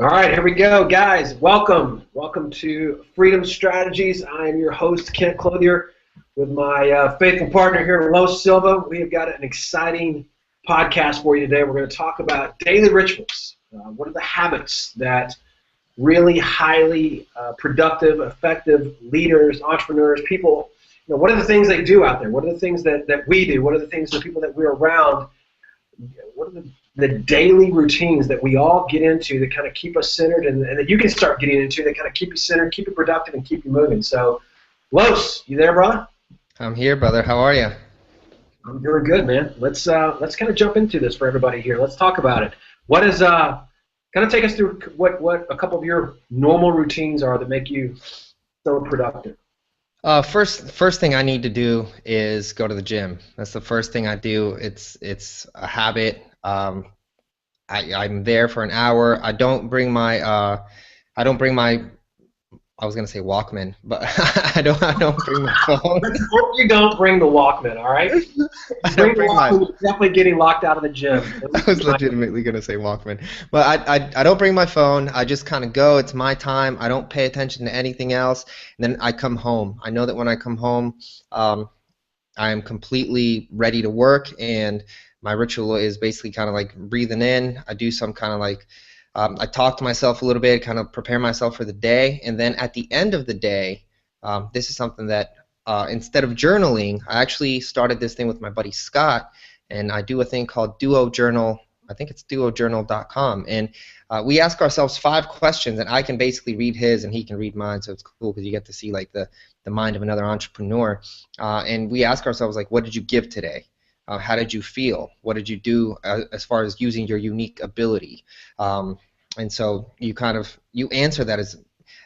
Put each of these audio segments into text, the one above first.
All right, here we go, guys. Welcome. Welcome to Freedom Strategies. I am your host, Kent Clothier, with my faithful partner here, Silva. We have got an exciting podcast for you today. We're going to talk about daily rituals. What are the habits that really highly productive, effective leaders, entrepreneurs, people, what are the things they do out there? What are the things that we do? What are the things the people that we're around, what are the daily routines that we all get into that kind of keep us centered and that you can start getting into that kind of keep you centered, keep you productive, and keep you moving. So, Los, you there, brother? I'm here, brother. How are you? I'm doing good, man. Let's kind of jump into this for everybody here. Let's talk about it. What is kind of take us through what a couple of your normal routines are that make you so productive. First thing I need to do is go to the gym. That's the first thing I do. It's a habit. I'm there for an hour. I was gonna say Walkman, but I don't bring my phone. Let's hope you don't bring the Walkman, all right? Bring the Walkman, you're definitely getting locked out of the gym. I was legitimately gonna say Walkman, but I don't bring my phone. I just kind of go. It's my time. I don't pay attention to anything else. And then I come home. I know that when I come home, I am completely ready to work, and my ritual is basically kind of like breathing in. I do some kind of like I talk to myself a little bit, kind of prepare myself for the day, and then at the end of the day, this is something that instead of journaling, I actually started this thing with my buddy Scott, and I do a thing called Duo Journal. I think it's duojournal.com, and we ask ourselves 5 questions, and I can basically read his, and he can read mine, so it's cool because you get to see like the mind of another entrepreneur, and we ask ourselves like, what did you give today? How did you feel? What did you do as far as using your unique ability? And so you answer that as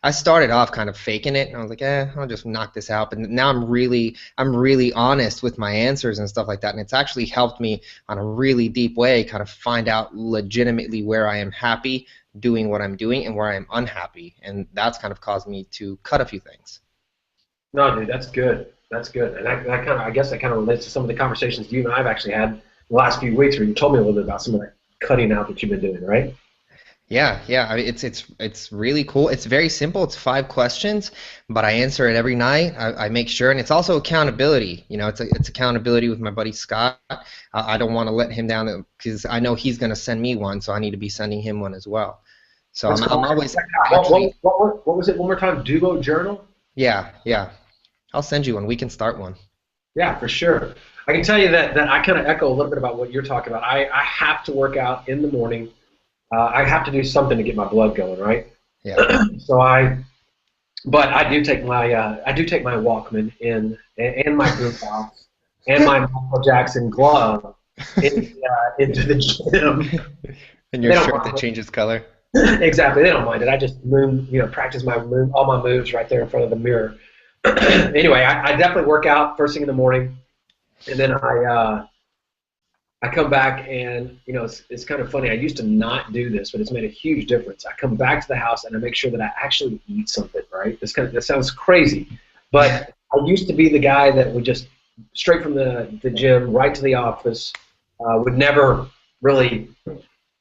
I started off kind of faking it, and I was like, I'll just knock this out. But now I'm really honest with my answers and stuff like that, and it's actually helped me on a really deep way kind of find out legitimately where I am happy doing what I'm doing and where I am unhappy, and that's kind of caused me to cut a few things. No, dude, that's good. That's good, and I guess that kind of relates to some of the conversations you and I have actually had in the last few weeks, where you told me a little bit about some of that cutting out that you've been doing, right? Yeah. I mean, it's really cool. It's very simple. It's 5 questions, but I answer it every night. I make sure, and it's also accountability. It's accountability with my buddy Scott. I don't want to let him down because I know he's going to send me one, so I need to be sending him one as well. So I'm always actually. What was it? One more time. Duo Journal. Yeah. I'll send you one. We can start one. Yeah, for sure. I can tell you that I kind of echo a little bit about what you're talking about. I have to work out in the morning. I have to do something to get my blood going, right? Yeah. But I do take my Walkman in and my boot box and my Michael Jackson glove into the gym. And your shirt that changes color. Exactly. They don't mind it. I just practice all my moves right there in front of the mirror. Anyway, I definitely work out first thing in the morning, and then I come back, and it's kind of funny. I used to not do this, but it's made a huge difference. I come back to the house and I make sure that I actually eat something. Right? That sounds crazy, but I used to be the guy that would just straight from the gym right to the office. Would never really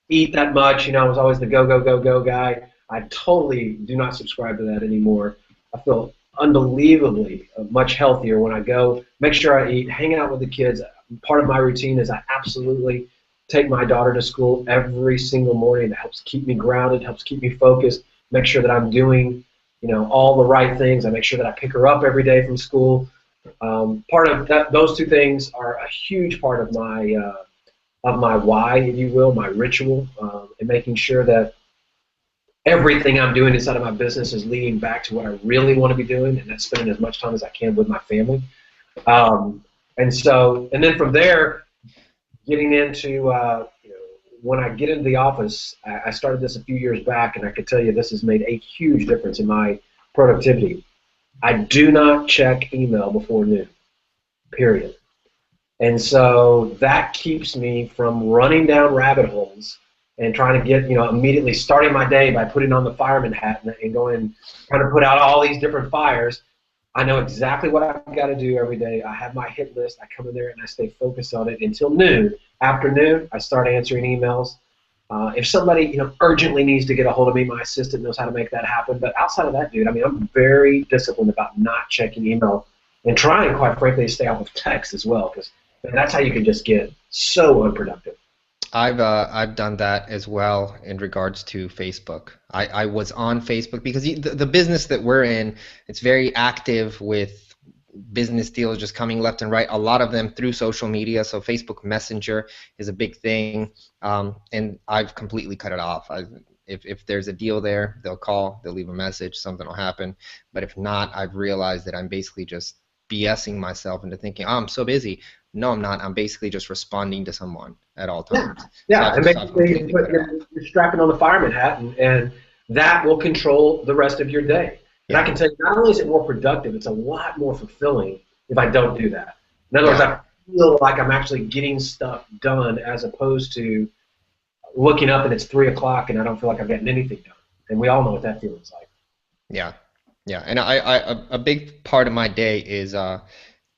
eat that much. I was always the go guy. I totally do not subscribe to that anymore. I feel unbelievably much healthier when I go, make sure I eat, hang out with the kids. Part of my routine is I absolutely take my daughter to school every single morning. That helps keep me grounded, helps keep me focused, make sure that I'm doing all the right things. I make sure that I pick her up every day from school. Part of that, those 2 things are a huge part of my why, if you will, my ritual, and making sure that everything I'm doing inside of my business is leading back to what I really want to be doing, and that's spending as much time as I can with my family. And then from there, getting into when I get into the office, I started this a few years back, and I can tell you this has made a huge difference in my productivity. I do not check email before noon, period. And so that keeps me from running down rabbit holes and trying to get, immediately starting my day by putting on the fireman hat and going, trying to put out all these different fires. I know exactly what I've got to do every day. I have my hit list. I come in there and I stay focused on it until noon. After noon, I start answering emails. If somebody, urgently needs to get a hold of me, my assistant knows how to make that happen. But outside of that, dude, I mean, I'm very disciplined about not checking email and trying, quite frankly, to stay off of text as well, because that's how you can just get so unproductive. I've done that as well in regards to Facebook. I was on Facebook because the business that we're in, it's very active with business deals just coming left and right. A lot of them through social media. So Facebook Messenger is a big thing, and I've completely cut it off. If there's a deal there, they'll call, they'll leave a message, something will happen. But if not, I've realized that I'm basically just BSing myself into thinking, oh, I'm so busy. No, I'm not. I'm basically just responding to someone at all Yeah, times. yeah, So and I've basically completely cut it off. you're strapping on the fireman hat, and that will control the rest of your day. And I Yeah, can tell you, not only is it more productive, it's a lot more fulfilling if I don't do that. In other words, yeah. I feel like I'm actually getting stuff done as opposed to looking up and it's 3 o'clock and I don't feel like I'm getting anything done. And we all know what that feeling's like. Yeah, yeah, and a big part of my day is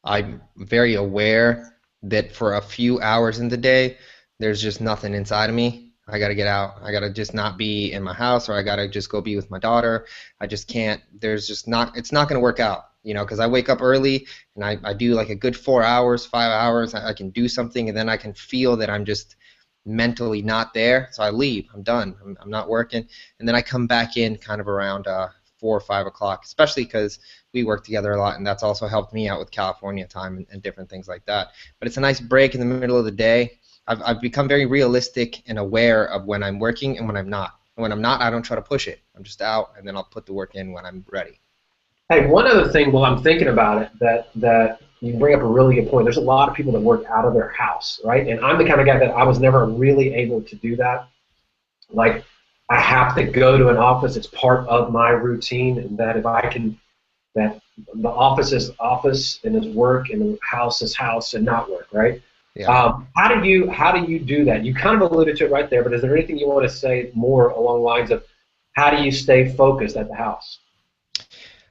I'm very aware that for a few hours in the day, there's just nothing inside of me. I gotta get out. I gotta just not be in my house, or I gotta just go be with my daughter. I just can't. There's just not. It's not gonna work out, because I wake up early and I do like a good 4 hours, 5 hours. I can do something, and then I can feel that I'm just mentally not there. So I leave. I'm done. I'm not working, and then I come back in kind of around 4 or 5 o'clock, especially because we work together a lot, and that's also helped me out with California time and different things like that. But it's a nice break in the middle of the day. I've become very realistic and aware of when I'm working and when I'm not. And when I'm not, I don't try to push it. I'm just out, and then I'll put the work in when I'm ready. Hey, one other thing while I'm thinking about it that you bring up a really good point. There's a lot of people that work out of their house, right? And I'm the kind of guy that I was never really able to do that. Like, I have to go to an office. It's part of my routine, and that if I can, that the office is office and is work, and the house is house and not work, right? Yeah. How do you do that? You kind of alluded to it right there, but is there anything you want to say more along the lines of how do you stay focused at the house?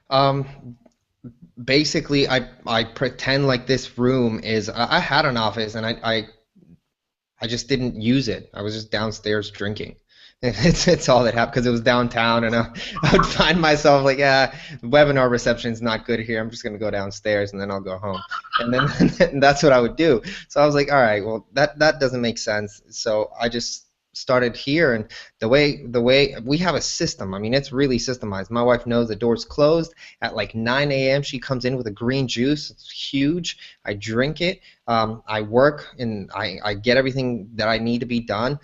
Um, Basically, I pretend like this room is. I had an office, and I just didn't use it. I was just downstairs drinking. It's all that happened because it was downtown, and I would find myself like, yeah, webinar reception's not good here. I'm just gonna go downstairs and then I'll go home, and then and that's what I would do. So I was like, all right, well that doesn't make sense. So I just started here, and the way we have a system. I mean, it's really systemized. My wife knows the door's closed at like 9 a.m. She comes in with a green juice. It's huge. I drink it. I work and I get everything that I need to be done.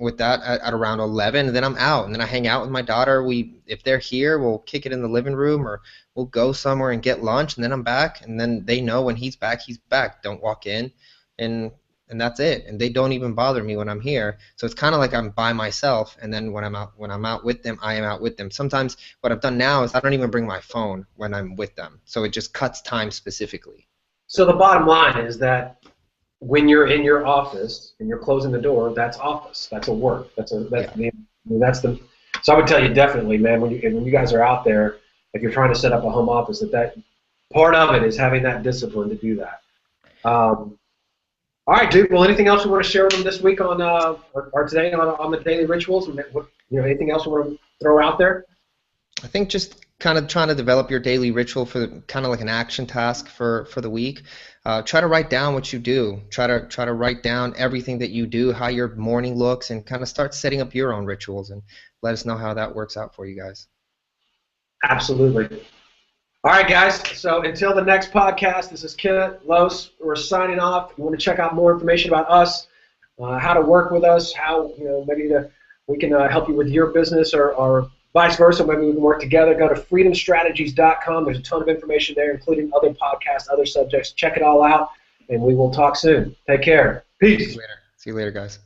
With that at around 11, and then I'm out, and then I hang out with my daughter. If they're here, we'll kick it in the living room, or we'll go somewhere and get lunch, and then I'm back, and then they know when he's back, he's back. Don't walk in, and that's it. And they don't even bother me when I'm here. So it's kind of like I'm by myself, and then when I'm out with them, I am out with them. Sometimes what I've done now is I don't even bring my phone when I'm with them, so it just cuts time specifically. So the bottom line is that when you're in your office and you're closing the door, that's office. That's a work. That's the. So I would tell you definitely, man, when you guys are out there, if you're trying to set up a home office, that part of it is having that discipline to do that. All right, dude. Well, anything else you want to share with them this week on or today on the daily rituals? Anything else you want to throw out there? I think just kind of trying to develop your daily ritual for kind of like an action task for the week. Try to write down what you do. Try to write down everything that you do, how your morning looks, and kind of start setting up your own rituals, and let us know how that works out for you guys. Absolutely. All right, guys. So until the next podcast, this is Kenneth Los. We're signing off. If you want to check out more information about us, how to work with us, how maybe we can help you with your business or vice versa. Maybe we can work together. Go to freedomstrategies.com. There's a ton of information there, including other podcasts, other subjects. Check it all out, and we will talk soon. Take care. Peace. See you later, guys.